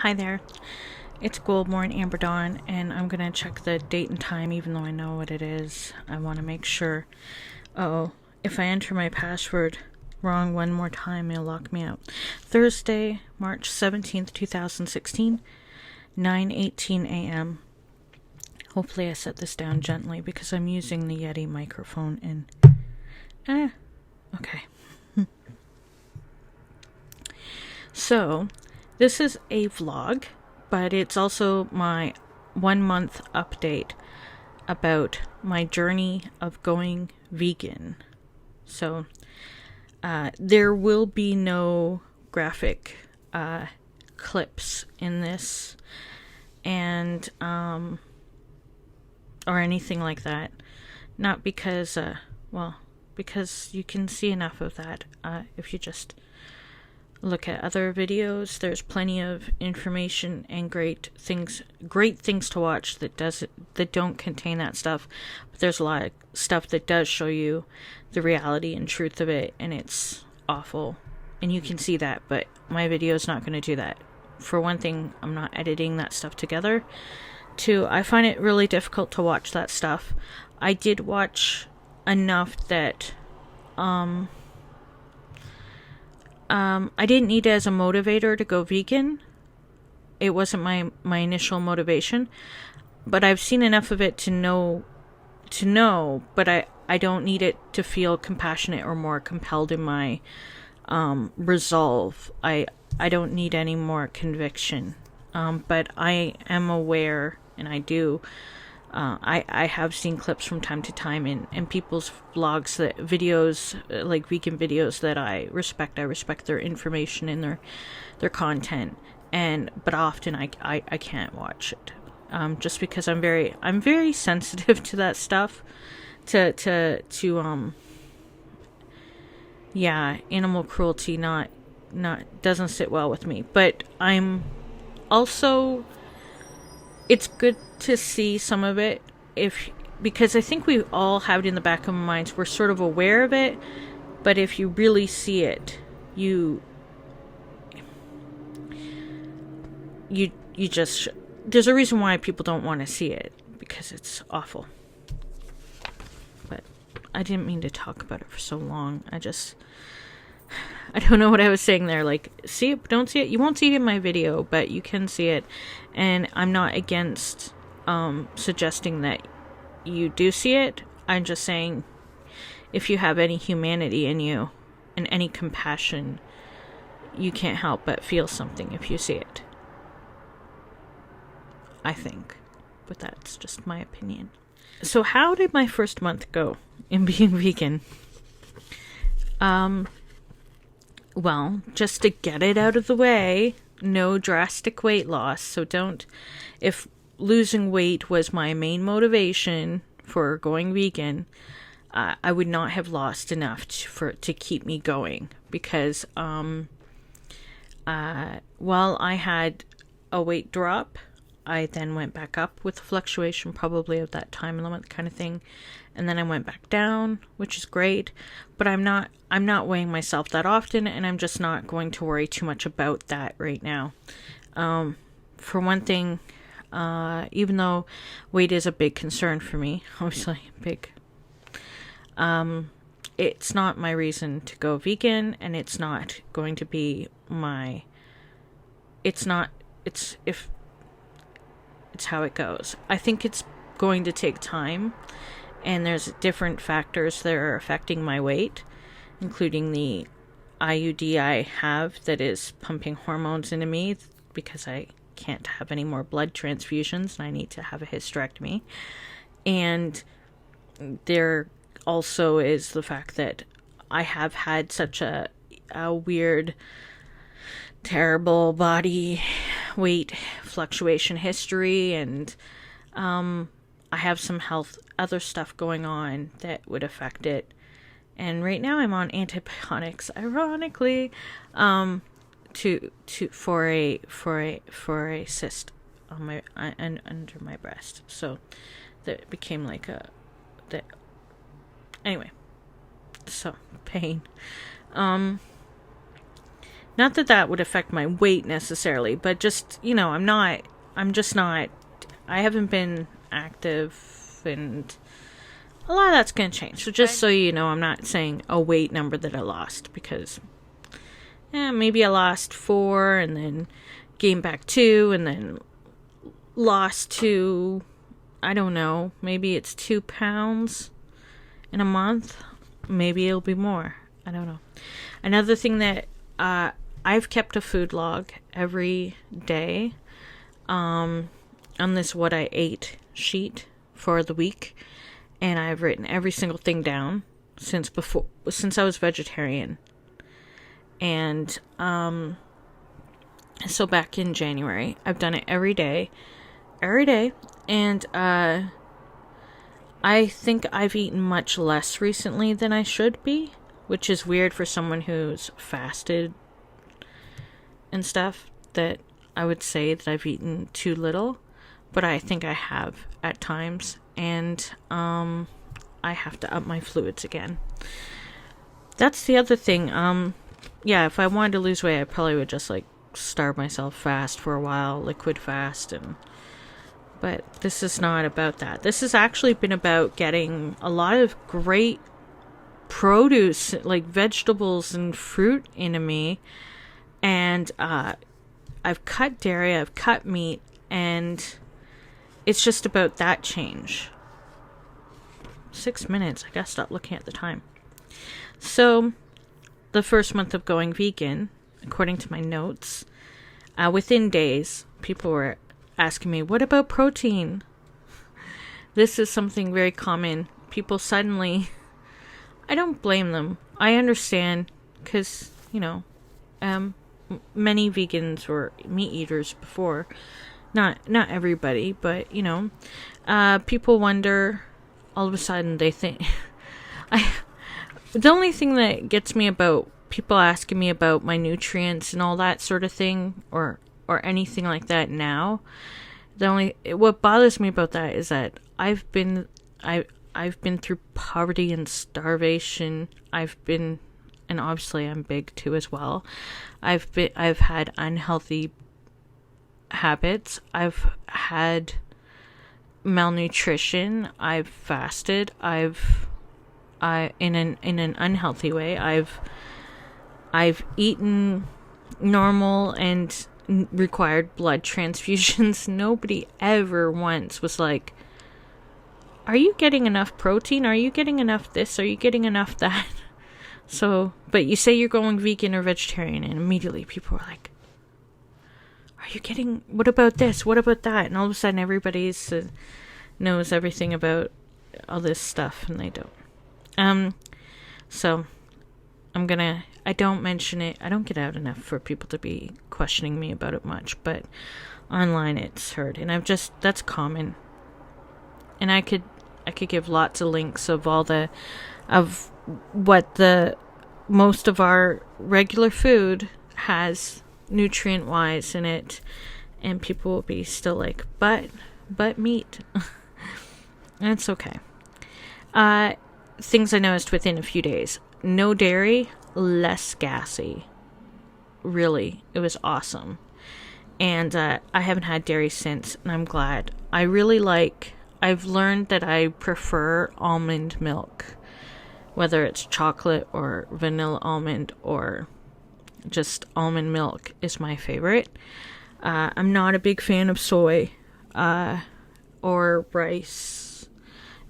Hi there, it's Goldmore Amber Dawn, and I'm gonna check the date and time even though I know what it is. I want to make sure. If I enter my password wrong one more time, it'll lock me out. Thursday, March 17th, 2016, 9:18 a.m. Hopefully I set this down gently because I'm using the Yeti microphone and... okay. So, this is a vlog, but it's also my 1 month update about my journey of going vegan. So, there will be no graphic clips in this, and or anything like that. Not because, because you can see enough of that if you just look at other videos. There's plenty of information and great things to watch that don't contain that stuff. But there's a lot of stuff that does show you the reality and truth of it, and it's awful. And you can see that, but my video is not going to do that. For one thing, I'm not editing that stuff together. Two, I find it really difficult to watch that stuff. I did watch enough that I didn't need it as a motivator to go vegan. It wasn't my initial motivation, but I've seen enough of it to know, but I don't need it to feel compassionate or more compelled in my resolve. I don't need any more conviction. But I am aware, and I do, I have seen clips from time to time in people's vlogs, videos, like vegan videos that I respect. I respect their information and their content, but often I can't watch it, just because I'm very sensitive to that stuff, animal cruelty not doesn't sit well with me. But I'm also, it's good to see some of it, because I think we all have it in the back of our minds. We're sort of aware of it, but if you really see it, you just, there's a reason why people don't want to see it, because it's awful. But I didn't mean to talk about it for so long. I don't know what I was saying there. Like, see it, don't see it. You won't see it in my video, but you can see it. And I'm not against suggesting that you do see it. I'm just saying, if you have any humanity in you and any compassion, you can't help but feel something if you see it. I think. But that's just my opinion. So how did my first month go in being vegan? Well, just to get it out of the way, no drastic weight loss. So if losing weight was my main motivation for going vegan, I would not have lost enough to keep me going, because while I had a weight drop, I then went back up with a fluctuation probably of that time in the month kind of thing. And then I went back down, which is great, but I'm not weighing myself that often, and I'm just not going to worry too much about that right now. For one thing, even though weight is a big concern for me, obviously big, it's not my reason to go vegan, and it's not going to be it's how it goes. I think it's going to take time, and there's different factors that are affecting my weight, including the IUD I have that is pumping hormones into me because I can't have any more blood transfusions and I need to have a hysterectomy. And there also is the fact that I have had such a weird, terrible body weight fluctuation history, and I have some other stuff going on that would affect it. And right now I'm on antibiotics, ironically, for a cyst on my under my breast. So that became like anyway, so pain. Not that that would affect my weight necessarily, but just, I haven't been active, and a lot of that's going to change. So just so you know, I'm not saying a weight number that I lost, because maybe I lost 4 and then gained back 2 and then lost 2, I don't know, maybe it's 2 pounds in a month. Maybe it'll be more. I don't know. Another thing that I've kept a food log every day on this what I ate sheet for the week, and I've written every single thing down since I was vegetarian. And so back in January, I've done it every day, and I think I've eaten much less recently than I should be, which is weird for someone who's fasted and stuff, that I would say that I've eaten too little, but I think I have at times, and I have to up my fluids again. That's the other thing. If I wanted to lose weight, I probably would just starve myself fast for a while, liquid fast, but this is not about that. This has actually been about getting a lot of great produce, like vegetables and fruit, into me. And I've cut dairy, I've cut meat, and it's just about that change. 6 minutes, I gotta stop looking at the time. So, the first month of going vegan, according to my notes, within days, people were asking me, what about protein? This is something very common. People suddenly, I don't blame them. I understand, because, many vegans were meat eaters before. Not everybody, but, people wonder, all of a sudden they think, the only thing that gets me about people asking me about my nutrients and all that sort of thing, or anything like that now, what bothers me about that is that I've been through poverty and starvation. And obviously I'm big too as well. I've had unhealthy habits. I've had malnutrition. I've fasted. In an unhealthy way. I've eaten normal and required blood transfusions. Nobody ever once was like, are you getting enough protein? Are you getting enough this? Are you getting enough that? So, but you say you're going vegan or vegetarian, and immediately people are like, are you getting, what about this? What about that? And all of a sudden everybody knows everything about all this stuff, and they don't. So I don't mention it. I don't get out enough for people to be questioning me about it much, but online it's heard, and that's common. And I could give lots of links of of what the most of our regular food has nutrient wise in it, and people will be still like, but meat. And it's okay. Things I noticed within a few days: no dairy, less gassy. Really, it was awesome. And I haven't had dairy since, and I'm glad. I've learned that I prefer almond milk, whether it's chocolate or vanilla almond or just almond milk is my favorite. I'm not a big fan of soy or rice.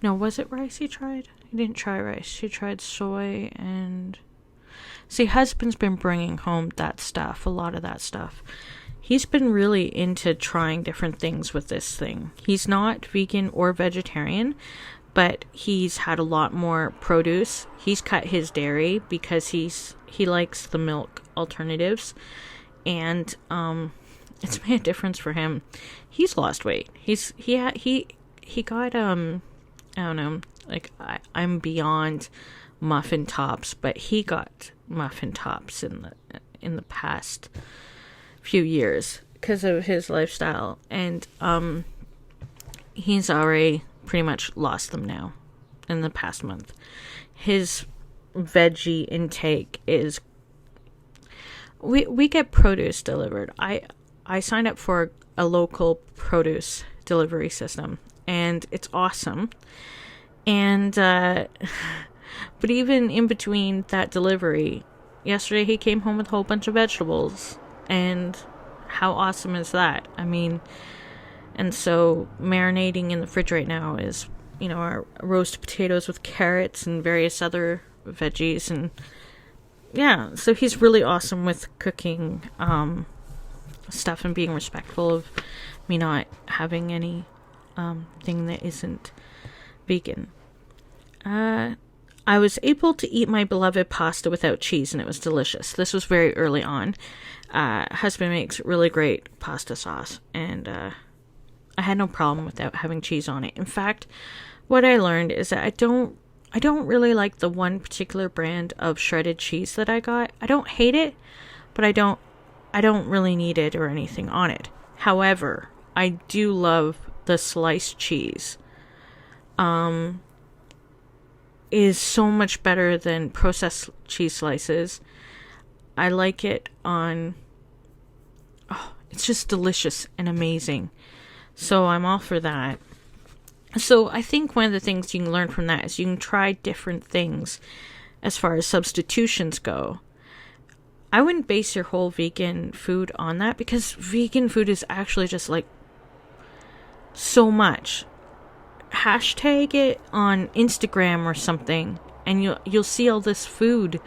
No, was it rice he tried? He didn't try rice. He tried soy and... See, husband's been bringing home that stuff, a lot of that stuff. He's been really into trying different things with this thing. He's not vegan or vegetarian, but he's had a lot more produce. He's cut his dairy because he likes the milk alternatives, and it's made a difference for him. He's lost weight. He got I don't know, like I'm beyond muffin tops, but he got muffin tops in the past few years because of his lifestyle, and he's already pretty much lost them now in the past month. His veggie intake is we get produce delivered. I signed up for a local produce delivery system, and it's awesome. And but even in between that delivery, yesterday he came home with a whole bunch of vegetables, and how awesome is that? I mean, and so marinating in the fridge right now is, our roasted potatoes with carrots and various other veggies, and yeah, so he's really awesome with cooking stuff and being respectful of me not having any thing that isn't vegan. I was able to eat my beloved pasta without cheese, and it was delicious. This was very early on. Husband makes really great pasta sauce, and I had no problem without having cheese on it. In fact, what I learned is that I don't really like the one particular brand of shredded cheese that I got. I don't hate it, but I don't really need it or anything on it. However, I do love the sliced cheese. Is so much better than processed cheese slices. I like it on... Oh, it's just delicious and amazing. So I'm all for that. So I think one of the things you can learn from that is you can try different things as far as substitutions go. I wouldn't base your whole vegan food on that, because vegan food is actually just like so much. Hashtag it on Instagram or something, and you'll see all this food.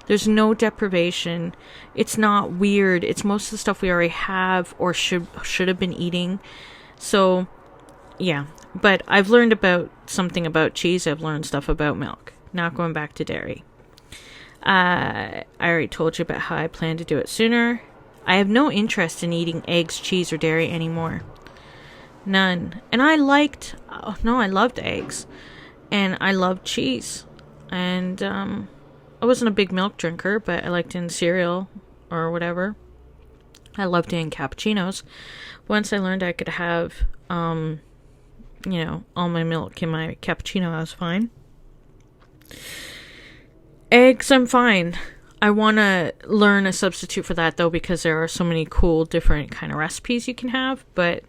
There's no deprivation. It's not weird. It's most of the stuff we already have or should have been eating. So, yeah. But I've learned something about cheese. I've learned stuff about milk. Not going back to dairy. I already told you about how I plan to do it sooner. I have no interest in eating eggs, cheese, or dairy anymore. None. And I loved eggs. And I loved cheese. And I wasn't a big milk drinker, but I liked it in cereal or whatever. I loved it in cappuccinos. Once I learned I could have, all my milk in my cappuccino, I was fine. Eggs, I'm fine. I want to learn a substitute for that, though, because there are so many cool, different kind of recipes you can have, but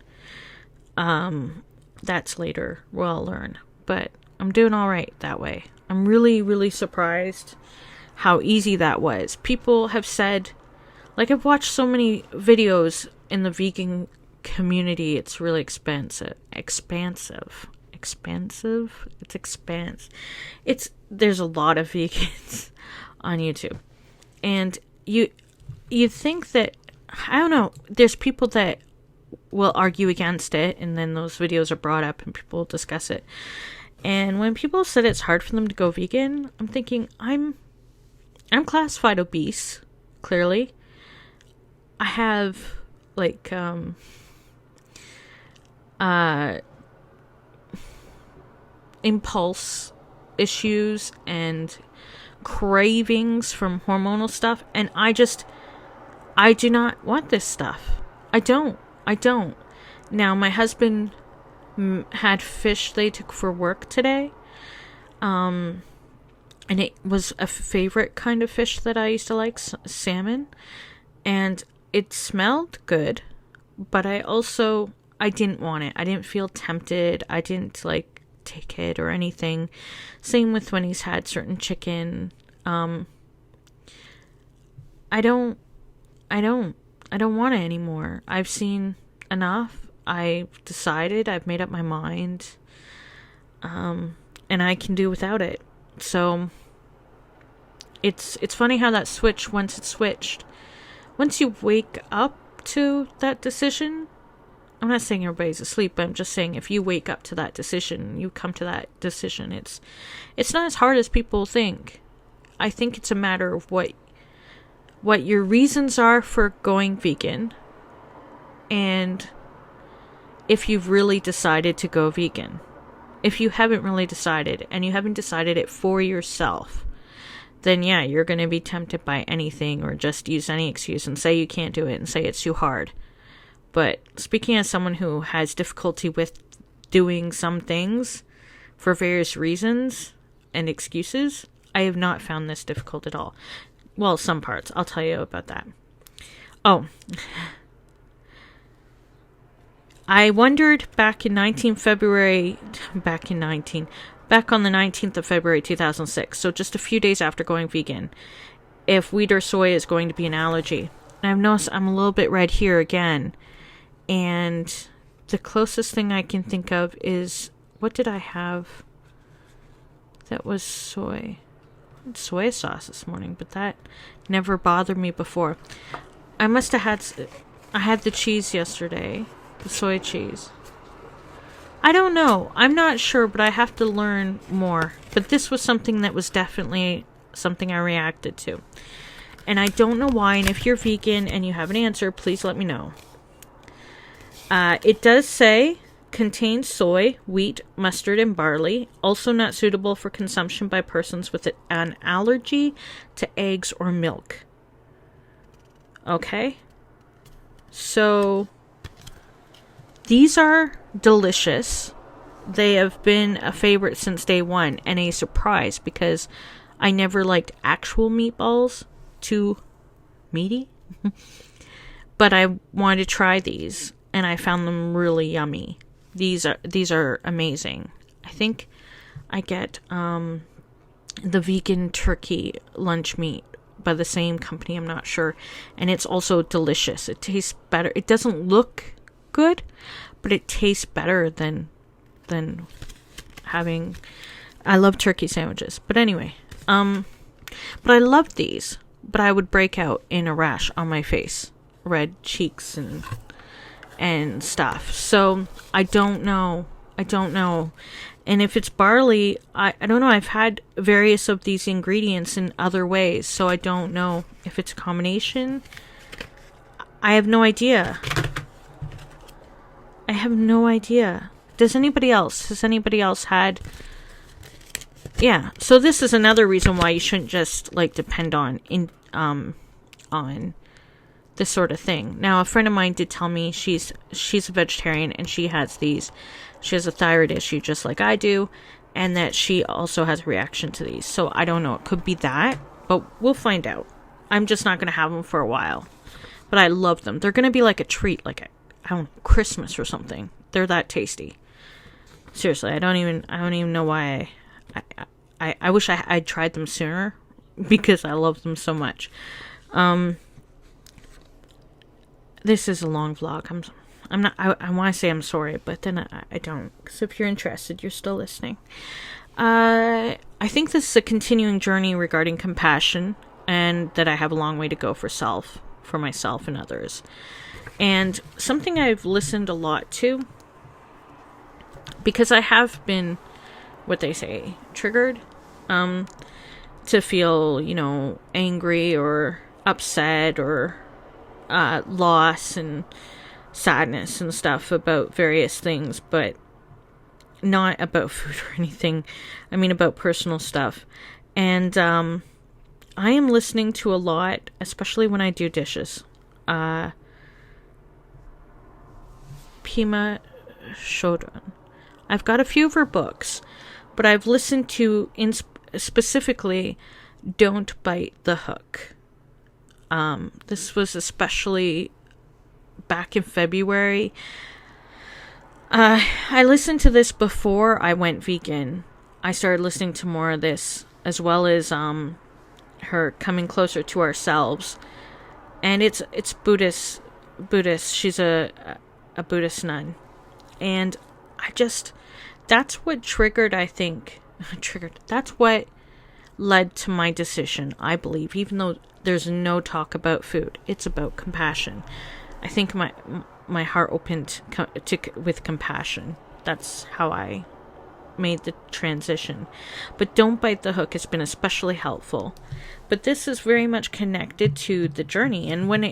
that's later. I'll learn. But I'm doing all right that way. I'm really, really surprised how easy that was. People have said, I've watched so many videos in the vegan community. It's really expensive. There's a lot of vegans on YouTube. And you think that, I don't know, there's people that will argue against it, and then those videos are brought up and people discuss it. And when people said it's hard for them to go vegan, I'm thinking, I'm classified obese, clearly. I have impulse issues and cravings from hormonal stuff, and I do not want this stuff. I don't. Now, my husband had fish they took for work today, and it was a favorite kind of fish that I used to like, salmon, and it smelled good, but I didn't want it. I didn't feel tempted. I didn't take it or anything. Same with when he's had certain chicken. I don't want it anymore. I've seen enough. I've decided. I've made up my mind. And I can do without it. So it's funny how that switch, once it's switched, once you wake up to that decision, I'm not saying everybody's asleep, but I'm just saying if you wake up to that decision, you come to that decision, it's not as hard as people think. I think it's a matter of what your reasons are for going vegan, and if you've really decided to go vegan. If you haven't really decided, and you haven't decided it for yourself, then yeah, you're going to be tempted by anything, or just use any excuse and say you can't do it and say it's too hard. But speaking as someone who has difficulty with doing some things for various reasons and excuses, I have not found this difficult at all. Well, some parts. I'll tell you about that. Oh, I wondered back on the 19th of February 2006, so just a few days after going vegan, if wheat or soy is going to be an allergy. And I've noticed I'm a little bit red here again. And the closest thing I can think of is, what did I have that was soy? Soy sauce this morning, but that never bothered me before. I had the cheese yesterday. The soy cheese. I don't know. I'm not sure, but I have to learn more. But this was something that was definitely something I reacted to. And I don't know why, and if you're vegan and you have an answer, please let me know. It does say, contains soy, wheat, mustard, and barley. Also not suitable for consumption by persons with an allergy to eggs or milk. Okay? So these are delicious. They have been a favorite since day one, and a surprise because I never liked actual meatballs. Too meaty. But I wanted to try these, and I found them really yummy. These are amazing. I think I get the vegan turkey lunch meat by the same company, I'm not sure, and it's also delicious. It tastes better. It doesn't look good, but it tastes better than having. I love turkey sandwiches, but anyway, but I love these, but I would break out in a rash on my face, red cheeks and stuff. So I don't know. And if it's barley, I don't know. I've had various of these ingredients in other ways, so I don't know if it's a combination. I have no idea. Has anybody else had? Yeah. So this is another reason why you shouldn't just depend on this sort of thing. Now, a friend of mine did tell me she's a vegetarian and she has these. She has a thyroid issue just like I do, and that she also has a reaction to these. So I don't know. It could be that, but we'll find out. I'm just not going to have them for a while. But I love them. They're going to be like a treat, I don't know, Christmas or something. They're that tasty. Seriously, I don't even know why I wish I'd tried them sooner because I love them so much. This is a long vlog. I want to say I'm sorry, but then I don't. So if you're interested, you're still listening. I think this is a continuing journey regarding compassion, and that I have a long way to go for myself and others. And something I've listened a lot to, because I have been, what they say, triggered, to feel, angry or upset or loss and sadness and stuff about various things, but not about food or anything. I mean about personal stuff. And I am listening to a lot, especially when I do dishes. Pema Chodron. I've got a few of her books, but I've listened to specifically Don't Bite the Hook. This was especially back in February. I listened to this before I went vegan. I started listening to more of this, as well as her Coming Closer to Ourselves. And it's Buddhist. She's a Buddhist nun. And that's what triggered, I think. That's what led to my decision, I believe, even though there's no talk about food. It's about compassion. I think my heart opened with compassion. That's how I made the transition. But Don't Bite the Hook has been especially helpful. But this is very much connected to the journey. And when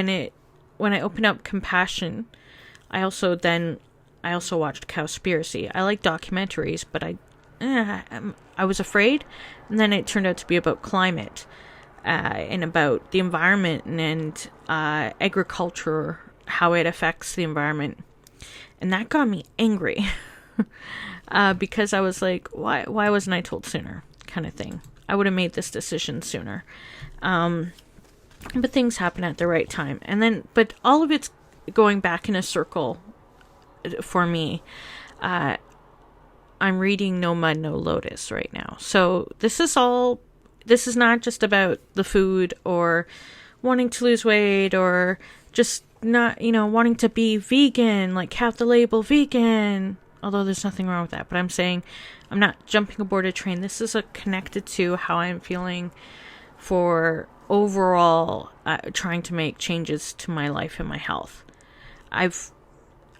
I open up compassion, I also watched Cowspiracy. I like documentaries, but I was afraid, and then it turned out to be about climate. And about the environment and agriculture, how it affects the environment. And that got me angry. Because I was like, why wasn't I told sooner? Kind of thing. I would have made this decision sooner. But things happen at the right time. And then, but all of it's going back in a circle for me. I'm reading No Mud, No Lotus right now. So this is not just about the food or wanting to lose weight or just not, wanting to be vegan, like have the label vegan, although there's nothing wrong with that. But I'm saying I'm not jumping aboard a train. This is connected to how I'm feeling for overall trying to make changes to my life and my health. I've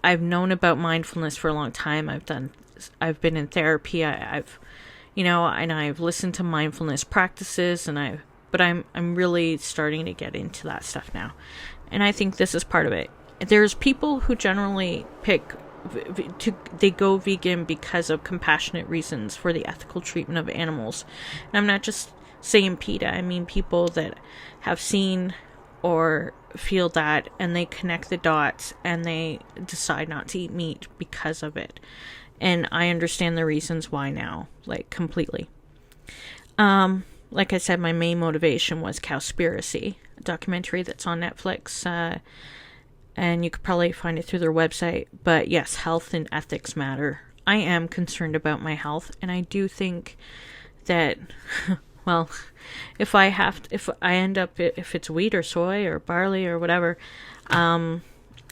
known about mindfulness for a long time. I've been in therapy. I've listened to mindfulness practices, but I'm really starting to get into that stuff now. And I think this is part of it. There's people who generally they go vegan because of compassionate reasons for the ethical treatment of animals. And I'm not just saying PETA. I mean people that have seen or feel that, and they connect the dots and they decide not to eat meat because of it. And I understand the reasons why now, like completely. Like I said, my main motivation was Cowspiracy, a documentary that's on Netflix, and you could probably find it through their website. But yes, health and ethics matter. I am concerned about my health, and I do think that, well, if it's wheat or soy or barley or whatever, or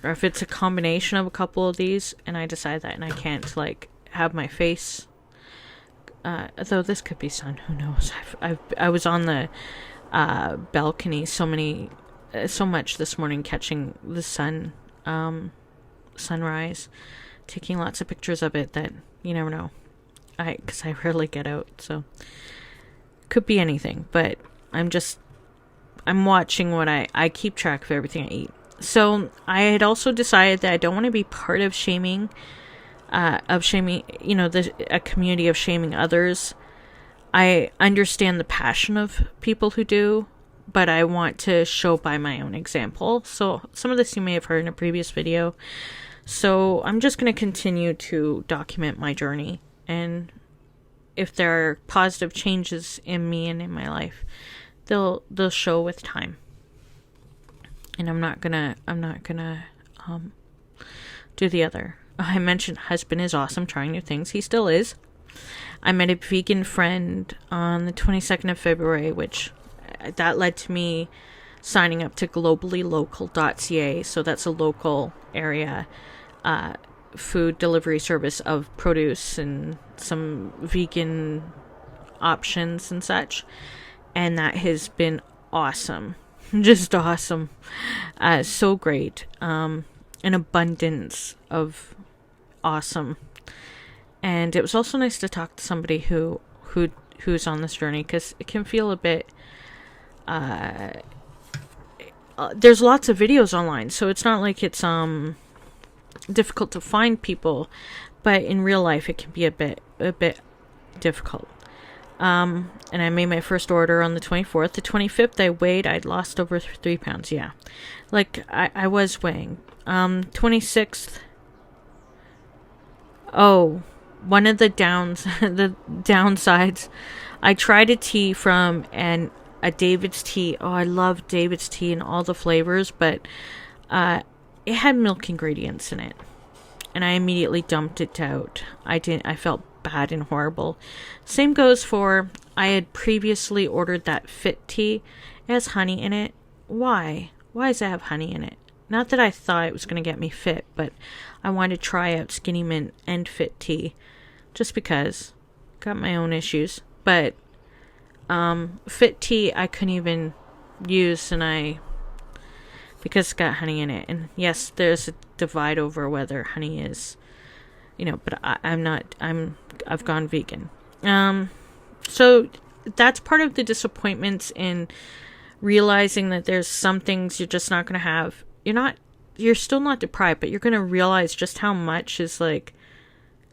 if it's a combination of a couple of these, and I decide that, and I can't have my face, though this could be sun, who knows? I was on the balcony so much this morning, catching the sunrise, taking lots of pictures of it, that you never know. Because I rarely get out, so could be anything. But I'm watching what I keep track of everything I eat. So I had also decided that I don't want to be part of shaming, a community of shaming others. I understand the passion of people who do, but I want to show by my own example. So some of this you may have heard in a previous video. So I'm just going to continue to document my journey, and if there are positive changes in me and in my life, they'll show with time. And I'm not gonna do the other. I mentioned husband is awesome, trying new things. He still is. I met a vegan friend on the 22nd of February, which that led to me signing up to globallylocal.ca. So that's a local area food delivery service of produce and some vegan options and such. And that has been awesome. Just awesome. So great. An abundance of awesome. And it was also nice to talk to somebody who's on this journey, because it can feel a bit there's lots of videos online, so it's not like it's difficult to find people, but in real life it can be a bit difficult. And I made my first order on the 24th. The 25th I weighed. I'd lost over 3 pounds. Yeah. I was weighing. 26th. Oh, one of the downsides. I tried a tea from a David's tea. Oh, I love David's tea and all the flavors, but it had milk ingredients in it. And I immediately dumped it out. I felt bad and horrible. Same goes for, I had previously ordered that Fit tea. It has honey in it. Why? Why does it have honey in it? Not that I thought it was going to get me fit, but I wanted to try out Skinny Mint and Fit tea. Just because. Got my own issues. But Fit tea I couldn't even use, because it's got honey in it. And yes, there's a divide over whether honey is, but I've gone vegan. So that's part of the disappointments in realizing that there's some things you're just not going to have. You're still not deprived, but you're going to realize just how much is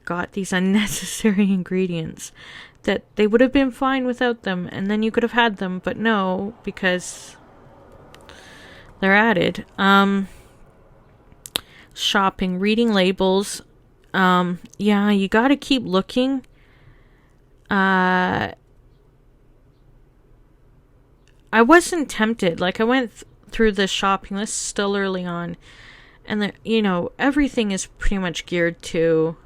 got these unnecessary ingredients that they would have been fine without them, and then you could have had them, but no, because they're added. Shopping, reading labels. Yeah, you got to keep looking. I I wasn't tempted. Like, I went through the shopping list still early on, and everything is pretty much geared to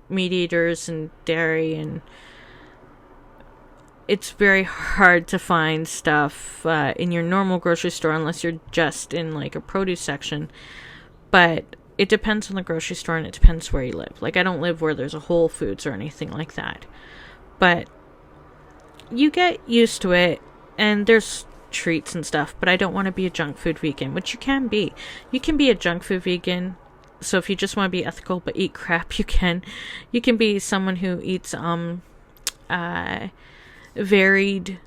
meat eaters and dairy, and it's very hard to find stuff in your normal grocery store unless you're just in like a produce section. But it depends on the grocery store, and it depends where you live. Like, I don't live where there's a Whole Foods or anything like that. But you get used to it, and there's treats and stuff, but I don't want to be a junk food vegan, which you can be. You can be a junk food vegan. So if you just want to be ethical but eat crap, you can. You can be someone who eats varied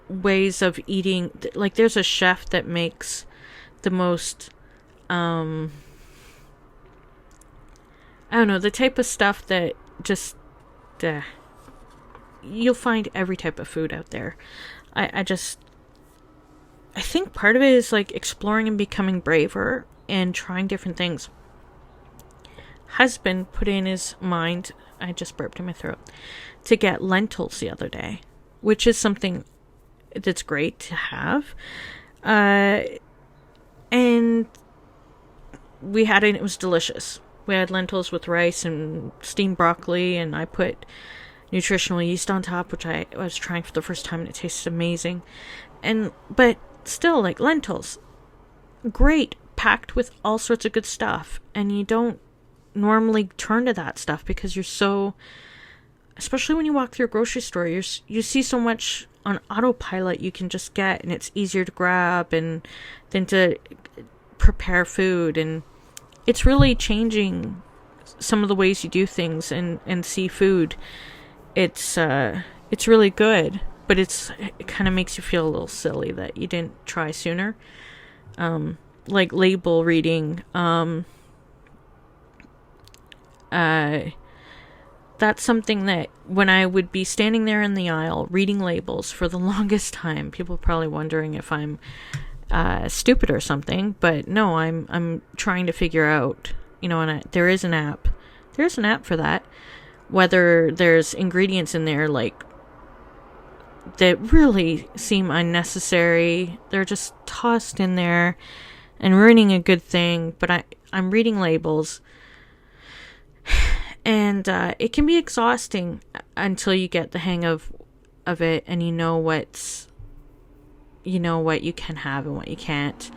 ways of eating. Like, there's a chef that makes the most I don't know, the type of stuff that just you'll find every type of food out there. I think part of it is like exploring and becoming braver and trying different things. Husband put in his mind, I just burped in my throat, to get lentils the other day, which is something that's great to have. And we had it, and it was delicious. We had lentils with rice and steamed broccoli, and I put nutritional yeast on top, which I was trying for the first time, and it tasted amazing. But still, like, lentils, great, packed with all sorts of good stuff, and you don't normally turn to that stuff because you're so, especially when you walk through a grocery store, you see so much on autopilot you can just get, and it's easier to grab and than to prepare food, and it's really changing some of the ways you do things and see food. It's really good, but it kind of makes you feel a little silly that you didn't try sooner. Like label reading, that's something that when I would be standing there in the aisle reading labels for the longest time, people probably wondering if I'm stupid or something, but no, I'm trying to figure out, and there is an app. There's an app for that. Whether there's ingredients in there like that really seem unnecessary, they're just tossed in there and ruining a good thing. But I'm reading labels, and it can be exhausting until you get the hang of it, and you know what you can have and what you can't.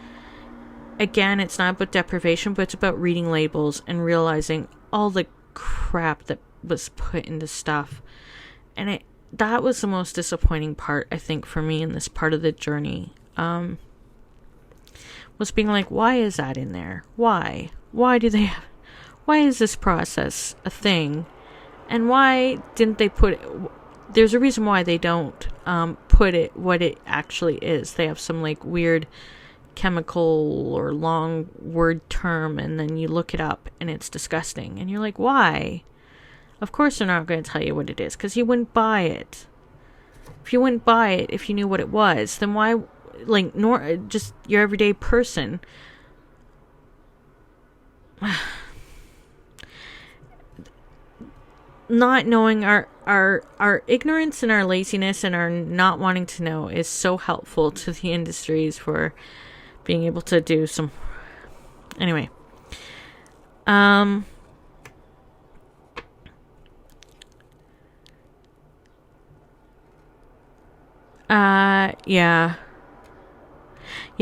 Again, it's not about deprivation, but it's about reading labels and realizing all the crap that was put into stuff. And that was the most disappointing part, I think, for me in this part of the journey. Was being like, why is that in there? Why is this process a thing? And why didn't they put it? There's a reason why they don't put it what it actually is. They have some like weird chemical or long word term, and then you look it up and it's disgusting, and you're like, why? Of course they're not going to tell you what it is, because you wouldn't buy it. If you wouldn't buy it if you knew what it was, then why, like, just your everyday person not knowing, our ignorance and our laziness and our not wanting to know is so helpful to the industries for being able to do some. Anyway, yeah,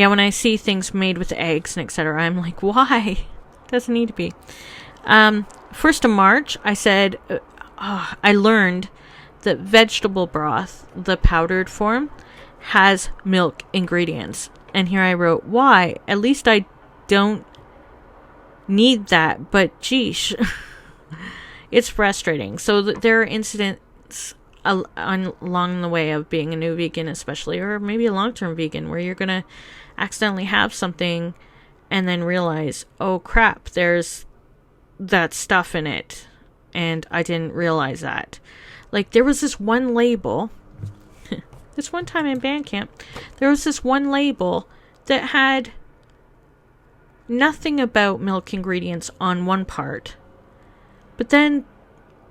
when I see things made with eggs and etc., I'm like, why? Doesn't need to be. 1st of March, I said, I learned that vegetable broth, the powdered form, has milk ingredients. And here I wrote, why? At least I don't need that, but geesh. It's frustrating. So there are incidents along the way of being a new vegan, especially, or maybe a long-term vegan, where you're going to accidentally have something and then realize, oh crap, there's that stuff in it, and I didn't realize that. Like, there was this one label this one time in band camp, there was this one label that had nothing about milk ingredients on one part, but then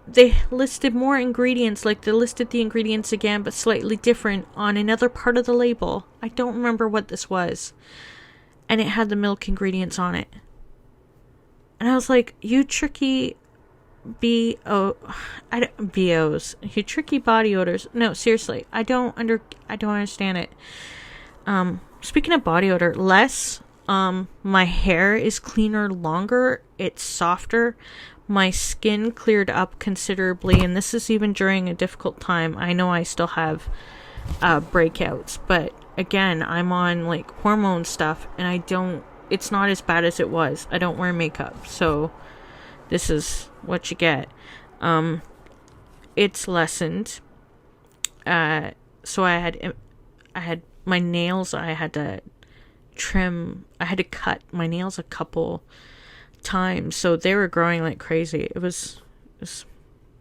they listed more ingredients, like they listed the ingredients again, but slightly different on another part of the label. I don't remember what this was. And it had the milk ingredients on it. And I was like, you tricky BOs. You tricky body odors. No, seriously. I don't understand it. Speaking of body odor, my hair is cleaner longer. It's softer. My skin cleared up considerably, and this is even during a difficult time. I know I still have breakouts, but again, I'm on like hormone stuff, and it's not as bad as it was. I don't wear makeup, so this is what you get. It's lessened. So I had my nails, I had to cut my nails a couple times, so they were growing like crazy. It was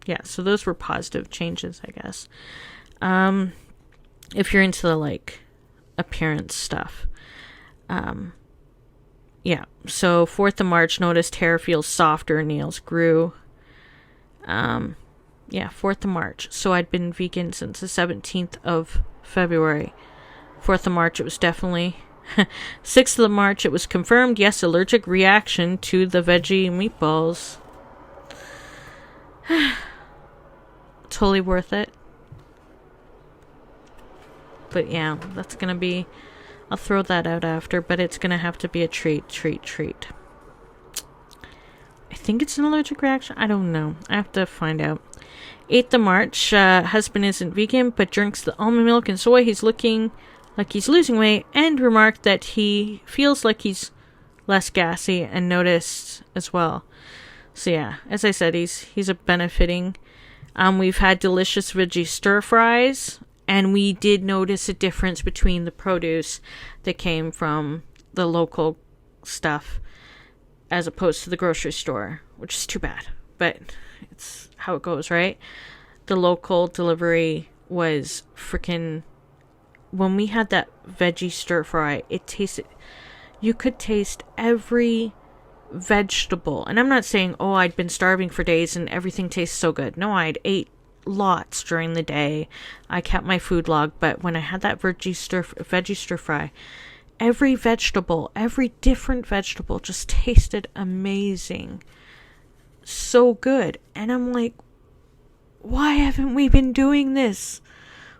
yeah, so those were positive changes, I guess. If you're into the like appearance stuff. Yeah, so 4th of March, noticed hair feels softer, nails grew. Yeah, 4th of March. So I'd been vegan since the 17th of February. 4th of March, it was definitely 6th of March, it was confirmed, yes, allergic reaction to the veggie meatballs. Totally worth it. But yeah, that's gonna be, I'll throw that out after, but it's gonna have to be a treat. I think it's an allergic reaction. I don't know. I have to find out. 8th of March, husband isn't vegan, but drinks the almond milk and soy. He's looking like he's losing weight, and remarked that he feels like he's less gassy, and noticed as well. So yeah, as I said, he's a benefiting. We've had delicious veggie stir fries, and we did notice a difference between the produce that came from the local stuff as opposed to the grocery store, which is too bad, but it's how it goes, right? The local delivery was freaking, when we had that veggie stir fry, you could taste every vegetable. And I'm not saying, I'd been starving for days and everything tastes so good. No, I'd ate lots during the day. I kept my food log, but when I had that veggie stir fry, every different vegetable just tasted amazing. So good. And I'm like, why haven't we been doing this?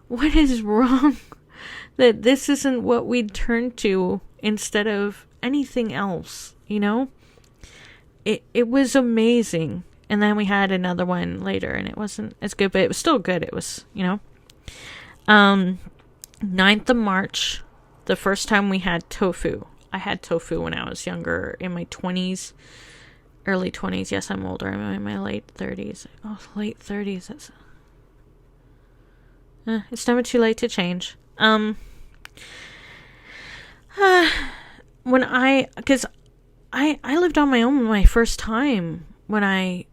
What is wrong? That this isn't what we'd turn to instead of anything else, you know? It was amazing. And then we had another one later, and it wasn't as good, but it was still good. It was, 9th of March, the first time we had tofu. I had tofu when I was younger, in my 20s, early 20s. Yes, I'm older. I'm in my late 30s. Oh, late 30s. It's never too late to change. Because I lived on my own my first time when I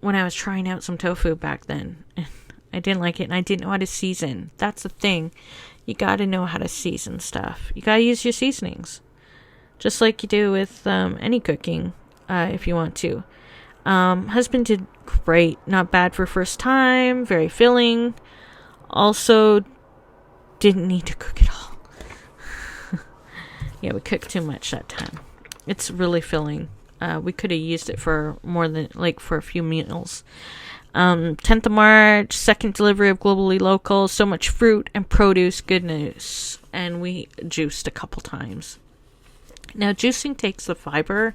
was trying out some tofu back then. I didn't like it, and I didn't know how to season. That's the thing. You gotta know how to season stuff. You gotta use your seasonings. Just like you do with any cooking, if you want to. Husband did great. Not bad for first time. Very filling. Also, didn't need to cook it all. Yeah, we cooked too much that time. It's really filling. We could have used it for more than, for a few meals. 10th of March, second delivery of Globally Local. So much fruit and produce. Good news. And we juiced a couple times. Now, juicing takes the fiber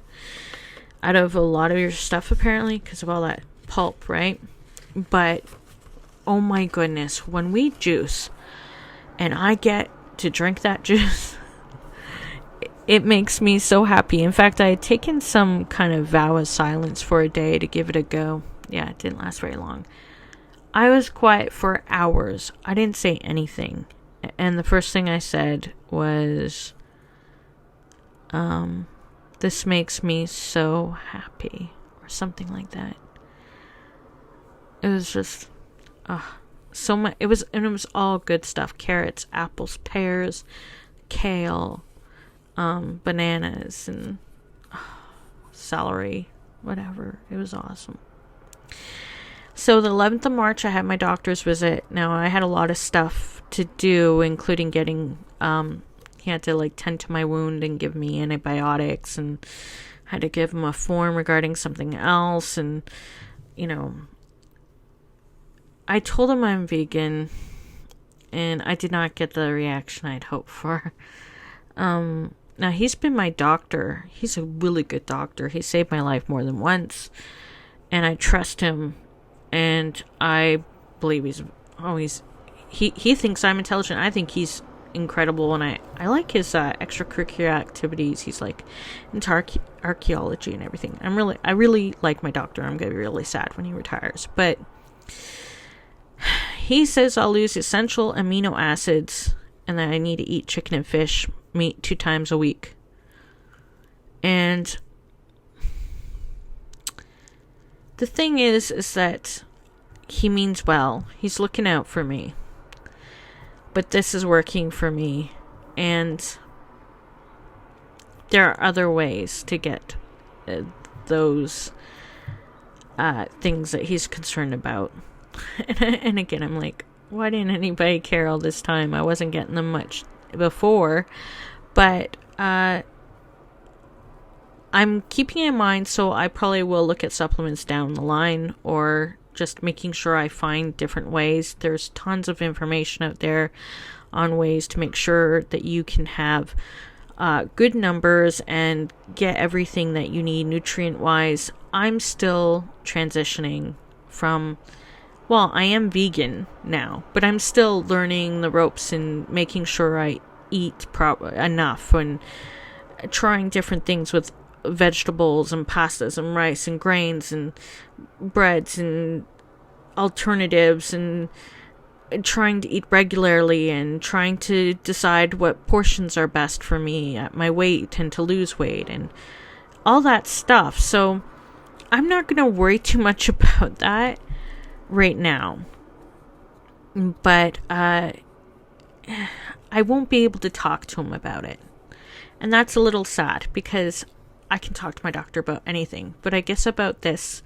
out of a lot of your stuff, apparently, because of all that pulp, right? But, oh my goodness, when we juice, and I get to drink that juice, it makes me so happy. In fact, I had taken some kind of vow of silence for a day to give it a go. Yeah, it didn't last very long. I was quiet for hours. I didn't say anything. And the first thing I said was, this makes me so happy, or something like that. It was just, so much. It was all good stuff. Carrots, apples, pears, kale, bananas, and celery, whatever. It was awesome. So the 11th of March, I had my doctor's visit. Now, I had a lot of stuff to do, including getting, he had to like tend to my wound and give me antibiotics, and had to give him a form regarding something else. And, you know, I told him I'm vegan, and I did not get the reaction I'd hoped for. Now, he's been my doctor. He's a really good doctor. He saved my life more than once, and I trust him, and I believe he thinks I'm intelligent. I think he's incredible, and I like his extracurricular activities. He's like into archaeology and everything. I really like my doctor. I'm gonna be really sad when he retires, but he says I'll lose essential amino acids, and that I need to eat chicken and fish meat 2 times a week. And the thing is that he means well. He's looking out for me. But this is working for me. And there are other ways to get those things that he's concerned about. And again, I'm like, why didn't anybody care all this time? I wasn't getting them much before. But I'm keeping in mind, so I probably will look at supplements down the line, or just making sure I find different ways. There's tons of information out there on ways to make sure that you can have good numbers and get everything that you need nutrient-wise. I'm still transitioning from, well, I am vegan now, but I'm still learning the ropes and making sure I eat enough, and trying different things with vegetables and pastas and rice and grains and breads and alternatives, and trying to eat regularly, and trying to decide what portions are best for me at my weight and to lose weight and all that stuff. So I'm not going to worry too much about that right now. But I won't be able to talk to him about it. And that's a little sad, because I can talk to my doctor about anything. But I guess about this,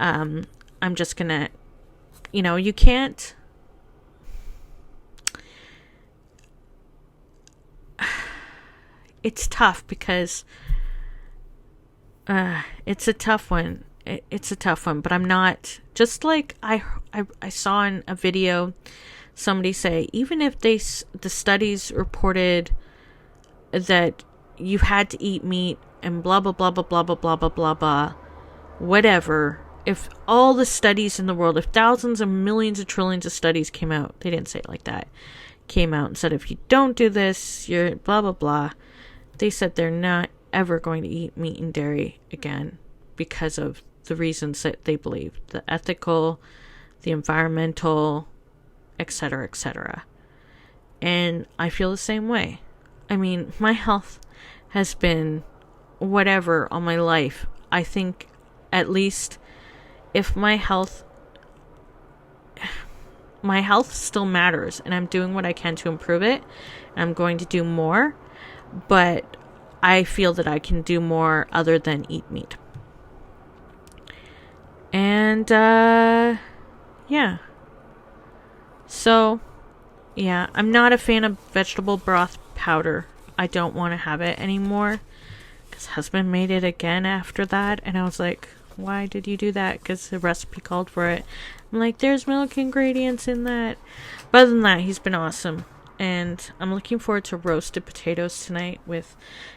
I'm just going to, you can't. It's tough because it's a tough one. It's a tough one, but I'm not, just like I saw in a video somebody say, even if the studies reported that you had to eat meat and blah blah blah blah blah blah blah blah blah blah, whatever, if all the studies in the world, if thousands and millions of trillions of studies came out, they didn't say it like that, came out and said, if you don't do this, you're blah blah blah, they said they're not ever going to eat meat and dairy again because of the reasons that they believe, the ethical, the environmental, etc., etc. And I feel the same way. I mean, my health has been whatever all my life. I think at least if my health still matters, and I'm doing what I can to improve it, and I'm going to do more, but I feel that I can do more other than eat meat. And yeah. So yeah, I'm not a fan of vegetable broth powder. I don't want to have it anymore, because husband made it again after that, and I was like, why did you do that? Because the recipe called for it. I'm like, there's milk ingredients in that. But other than that, he's been awesome. And I'm looking forward to roasted potatoes tonight with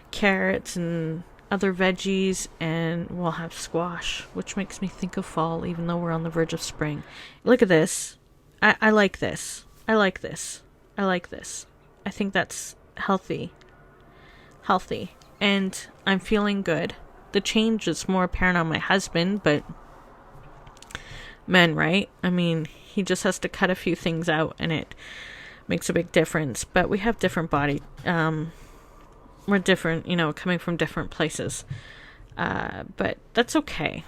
carrots and other veggies, and we'll have squash, which makes me think of fall, even though we're on the verge of spring. Look at this. I like this. I like this. I like this. I think that's healthy. And I'm feeling good. The change is more apparent on my husband, but men, right? I mean, he just has to cut a few things out, and it makes a big difference. But we have different body, we're different, coming from different places. But that's okay.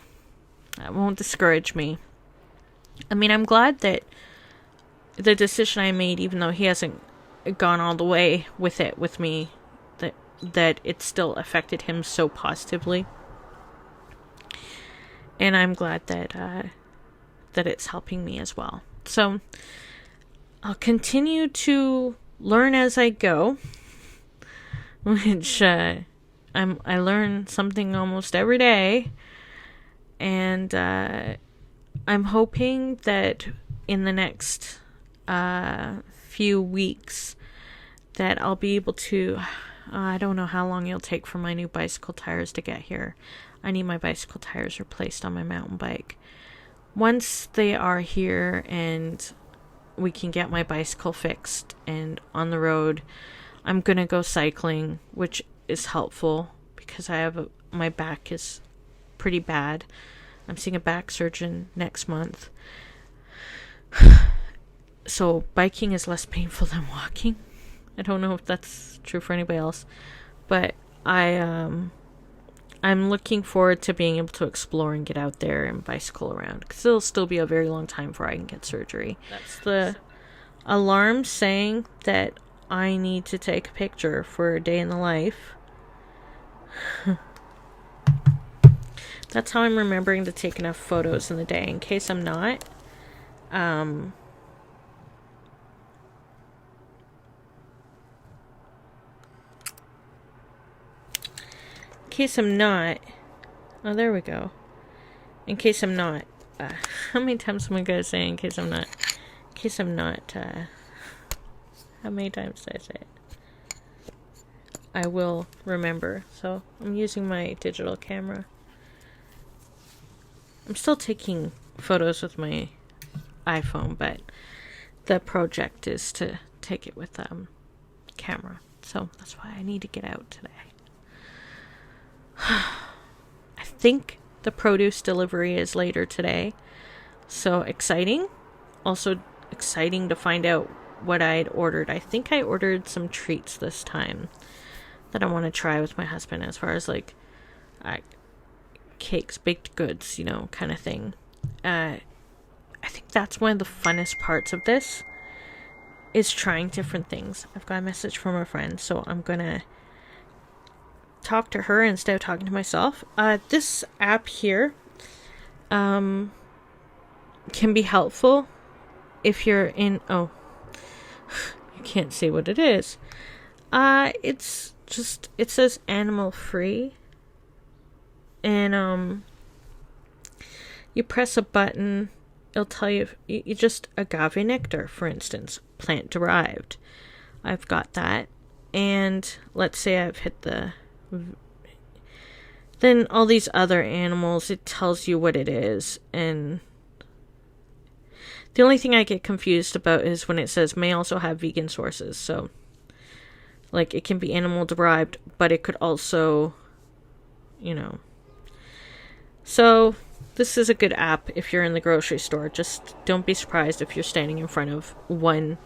That won't discourage me. I mean, I'm glad that the decision I made, even though he hasn't gone all the way with it with me, that it still affected him so positively. And I'm glad that that it's helping me as well. So I'll continue to learn as I go, which I learn something almost every day, and I'm hoping that in the next few weeks that I'll be able to, I don't know how long it'll take for my new bicycle tires to get here. I need my bicycle tires replaced on my mountain bike. Once they are here and we can get my bicycle fixed and on the road, I'm going to go cycling, which is helpful because my back is pretty bad. I'm seeing a back surgeon next month. So biking is less painful than walking. I don't know if that's true for anybody else, but I'm looking forward to being able to explore and get out there and bicycle around, because it'll still be a very long time before I can get surgery. That's the alarm saying that I need to take a picture for a day in the life. That's how I'm remembering to take enough photos in the day. In case I'm not, oh, there we go. In case I'm not, how many times am I going to say in case I'm not, how many times did I say it? I will remember. So I'm using my digital camera. I'm still taking photos with my iPhone, but the project is to take it with camera. So that's why I need to get out today. I think the produce delivery is later today. So exciting. Also exciting to find out what I'd ordered. I think I ordered some treats this time that I want to try with my husband, as far as like cakes, baked goods, kind of thing. I think that's one of the funnest parts of this, is trying different things. I've got a message from a friend, so I'm gonna talk to her instead of talking to myself. This app here can be helpful if you're in, you can't see what it is. It's just, it says animal free, and you press a button, it'll tell you, you just agave nectar, for instance, plant derived. I've got that, and let's say I've hit then all these other animals, it tells you what it is. And the only thing I get confused about is when it says may also have vegan sources. So like, it can be animal derived, but it could also, so this is a good app if you're in the grocery store. Just don't be surprised if you're standing in front of one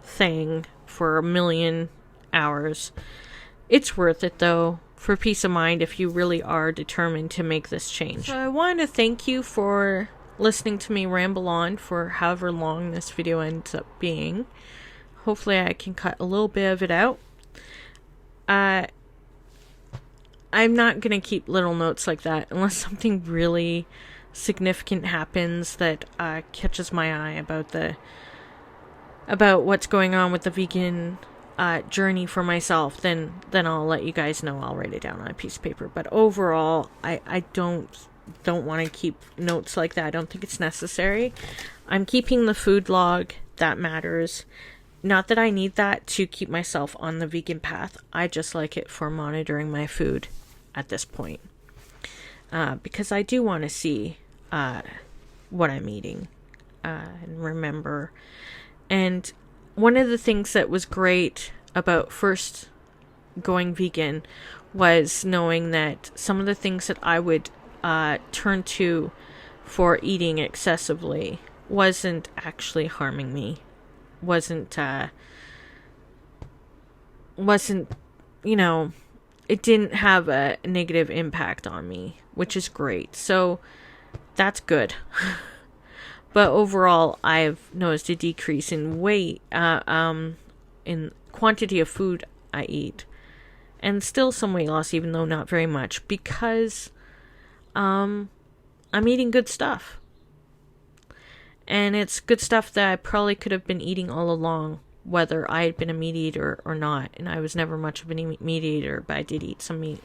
thing for 1,000,000 hours. It's worth it, though, for peace of mind, if you really are determined to make this change. So I want to thank you for listening to me ramble on for however long this video ends up being. Hopefully I can cut a little bit of it out. I'm not going to keep little notes like that unless something really significant happens that catches my eye about what's going on with the vegan journey for myself. Then I'll let you guys know. I'll write it down on a piece of paper. But overall, I don't want to keep notes like that. I don't think it's necessary. I'm keeping the food log. That matters. Not that I need that to keep myself on the vegan path. I just like it for monitoring my food at this point. Because I do want to see what I'm eating and remember. And one of the things that was great about first going vegan was knowing that some of the things that I would turn to for eating excessively wasn't actually harming me. Wasn't, it didn't have a negative impact on me, which is great. So that's good. But overall, I've noticed a decrease in weight, in quantity of food I eat, and still some weight loss, even though not very much, because I'm eating good stuff. And it's good stuff that I probably could have been eating all along, whether I had been a meat eater or not. And I was never much of a meat eater, but I did eat some meat.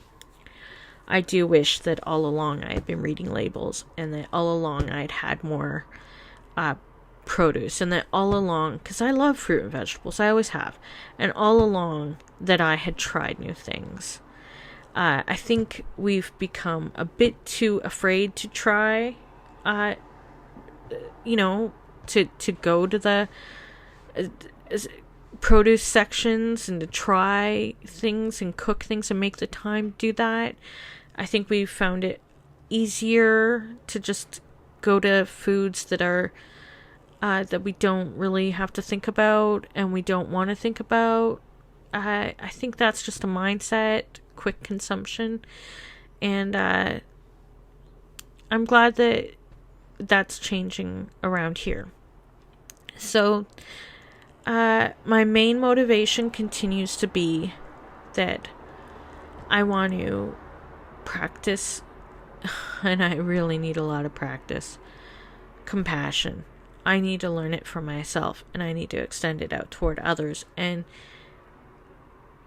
I do wish that all along I had been reading labels, and that all along I had had more produce, and that all along, because I love fruit and vegetables, I always have, and all along that I had tried new things. I think we've become a bit too afraid to try, to go to the produce sections and to try things and cook things and make the time do that. I think we've found it easier to just go to foods that are that we don't really have to think about and we don't want to think about. I think that's just a mindset, quick consumption, and I'm glad that that's changing around here. So my main motivation continues to be that I want to practice, and I really need a lot of practice, compassion. I need to learn it for myself, and I need to extend it out toward others. And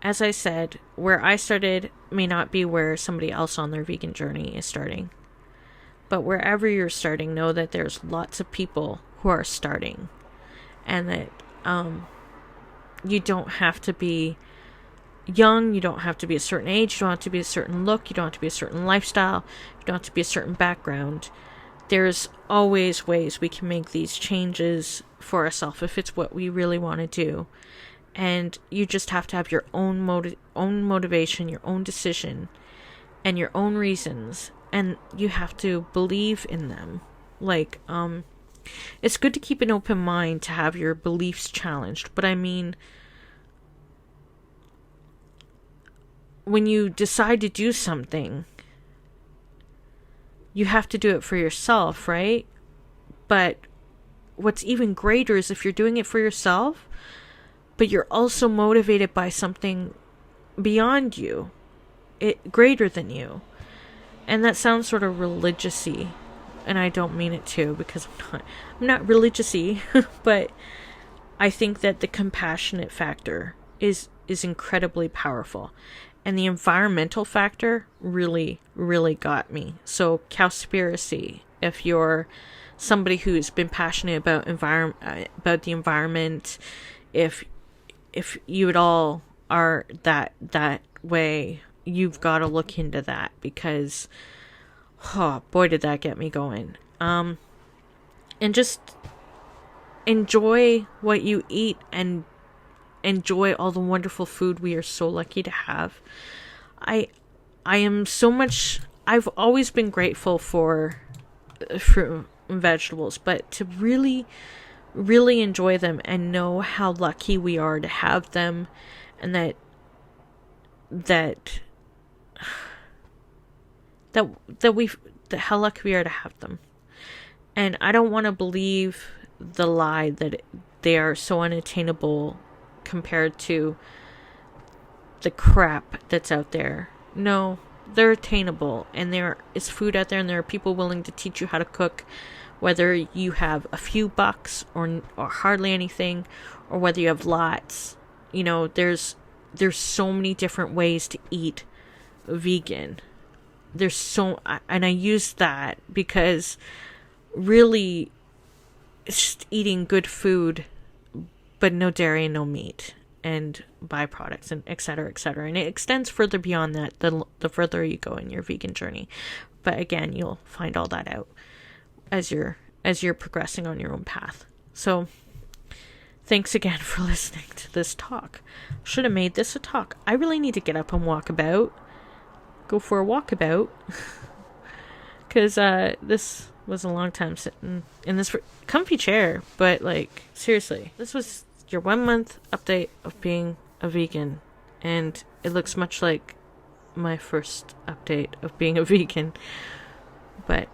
as I said, where I started may not be where somebody else on their vegan journey is starting. But wherever you're starting, know that there's lots of people who are starting. And that you don't have to be young, you don't have to be a certain age, you don't have to be a certain look, you don't have to be a certain lifestyle, you don't have to be a certain background. There's always ways we can make these changes for ourselves if it's what we really want to do. And you just have to have your own motivation, your own decision, and your own reasons. And you have to believe in them. Like, it's good to keep an open mind to have your beliefs challenged. But I mean, when you decide to do something, you have to do it for yourself, right? But what's even greater is if you're doing it for yourself, but you're also motivated by something beyond you, greater than you. And that sounds sort of religious-y, and I don't mean it to, because I'm not religious-y, but I think that the compassionate factor is incredibly powerful. And the environmental factor really, really got me. So, cowspiracy, if you're somebody who's been passionate about the environment, if you at all are that way, you've got to look into that, because, oh boy, did that get me going. And just enjoy what you eat and enjoy all the wonderful food we are so lucky to have. I am so much, I've always been grateful for fruit and vegetables, but to really, really enjoy them and know how lucky we are to have them, and that how lucky we are to have them. And I don't want to believe the lie that they are so unattainable compared to the crap that's out there. No, they're attainable, and there is food out there, and there are people willing to teach you how to cook, whether you have a few bucks or hardly anything, or whether you have lots. You know, there's so many different ways to eat vegan. And I use that because really it's just eating good food, but no dairy and no meat and byproducts and et cetera, and it extends further beyond that the further you go in your vegan journey. But again, you'll find all that out as you're progressing on your own path. So thanks again for listening to this talk. Should have made this a talk. I really need to get up and go for a walkabout, because this was a long time sitting in this comfy chair. But like, seriously, this was your 1 month update of being a vegan, and it looks much like my first update of being a vegan. But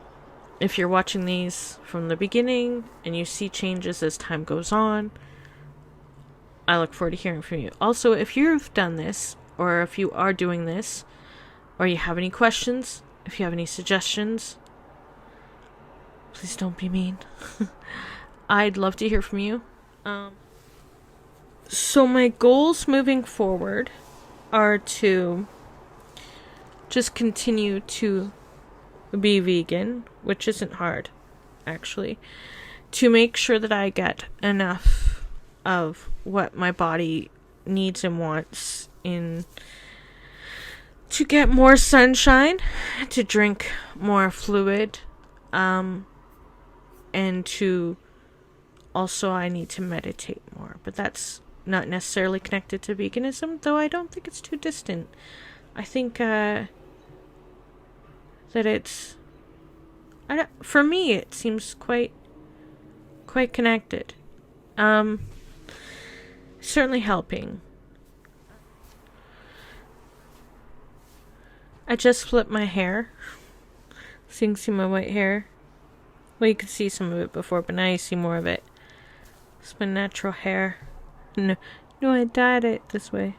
if you're watching these from the beginning and you see changes as time goes on, I look forward to hearing from you. Also, if you've done this, or if you are doing this, or you have any questions, if you have any suggestions, please don't be mean. I'd love to hear from you. So my goals moving forward are to just continue to be vegan, which isn't hard, actually. To make sure that I get enough of what my body needs and wants to get more sunshine, to drink more fluid, and to also I need to meditate more. But that's not necessarily connected to veganism, though I don't think it's too distant. I think that it's, for me, it seems quite connected. Certainly helping. I just flipped my hair. So you can see my white hair. Well, you could see some of it before, but now you see more of it. It's my natural hair. No, I dyed it this way.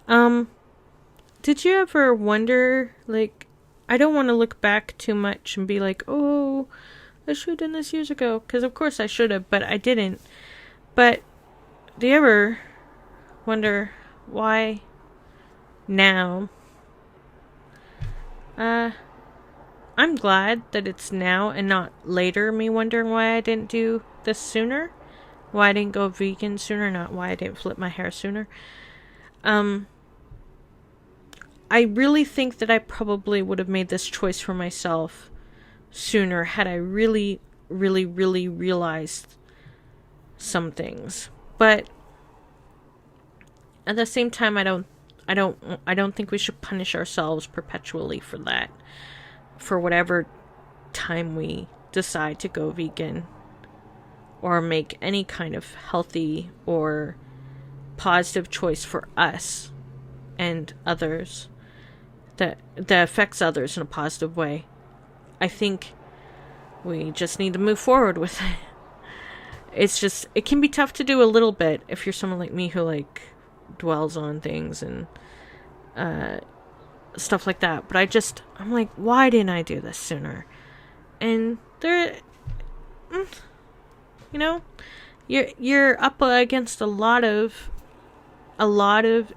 Did you ever wonder, like, I don't want to look back too much and be like, oh, I should have done this years ago. Because of course I should have, but I didn't. But do you ever wonder why now? I'm glad that it's now and not later me wondering why I didn't do this sooner. Why I didn't go vegan sooner, not why I didn't flip my hair sooner. I really think that I probably would have made this choice for myself sooner had I really, really, really realized some things. But at the same time, I don't think we should punish ourselves perpetually for that. For whatever time we decide to go vegan or make any kind of healthy or positive choice for us and others that affects others in a positive way. I think we just need to move forward with it. It's just, it can be tough to do a little bit if you're someone like me who like dwells on things and stuff like that. But I'm like, why didn't I do this sooner? And there, you know, you're up against a lot of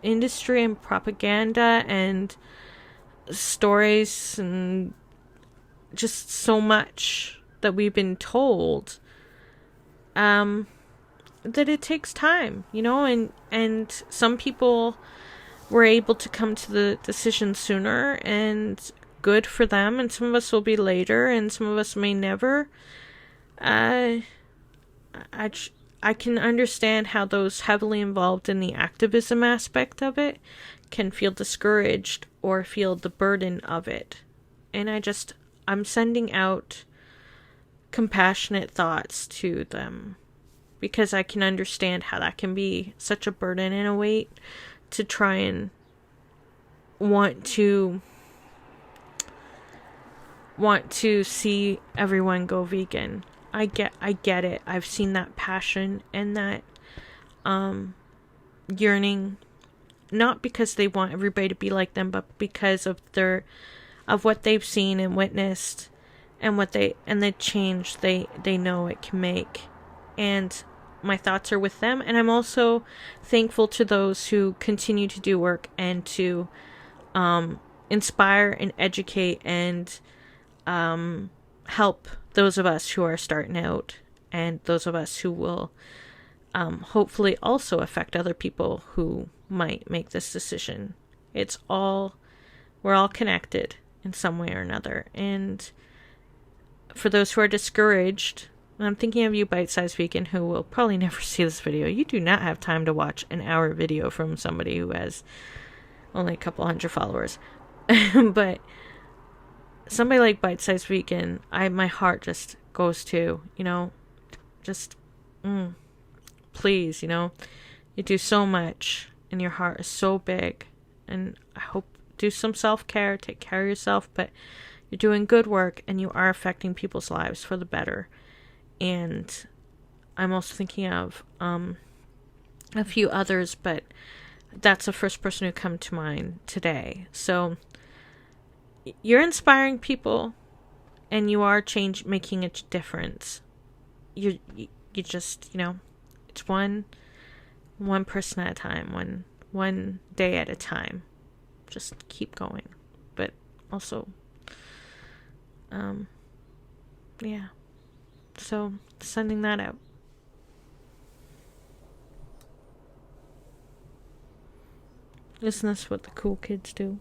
industry and propaganda and stories and just so much that we've been told that it takes time, you know, and some people were able to come to the decision sooner, and good for them, and some of us will be later, and some of us may never. I can understand how those heavily involved in the activism aspect of it can feel discouraged or feel the burden of it. And I'm sending out compassionate thoughts to them, because I can understand how that can be such a burden and a weight to try and want to see everyone go vegan. I get it. I've seen that passion and that yearning, not because they want everybody to be like them, but because of what they've seen and witnessed, and the change they know it can make. And my thoughts are with them, and I'm also thankful to those who continue to do work and to inspire and educate and help those of us who are starting out, and those of us who will hopefully also affect other people who might make this decision. We're all connected in some way or another. And for those who are discouraged, I'm thinking of you, Bite-Sized Vegan, who will probably never see this video. You do not have time to watch an hour video from somebody who has only a couple hundred followers. But somebody like Bite-Sized Vegan, my heart just goes to, you know, just, please, you know, you do so much, and your heart is so big, and I hope do some self-care, take care of yourself, but you're doing good work, and you are affecting people's lives for the better. And I'm also thinking of a few others, but that's the first person who come to mind today. So you're inspiring people, and you are making a difference. you just, it's one person at a time, one day at a time. Just keep going. But also, yeah. So, sending that out. Isn't this what the cool kids do?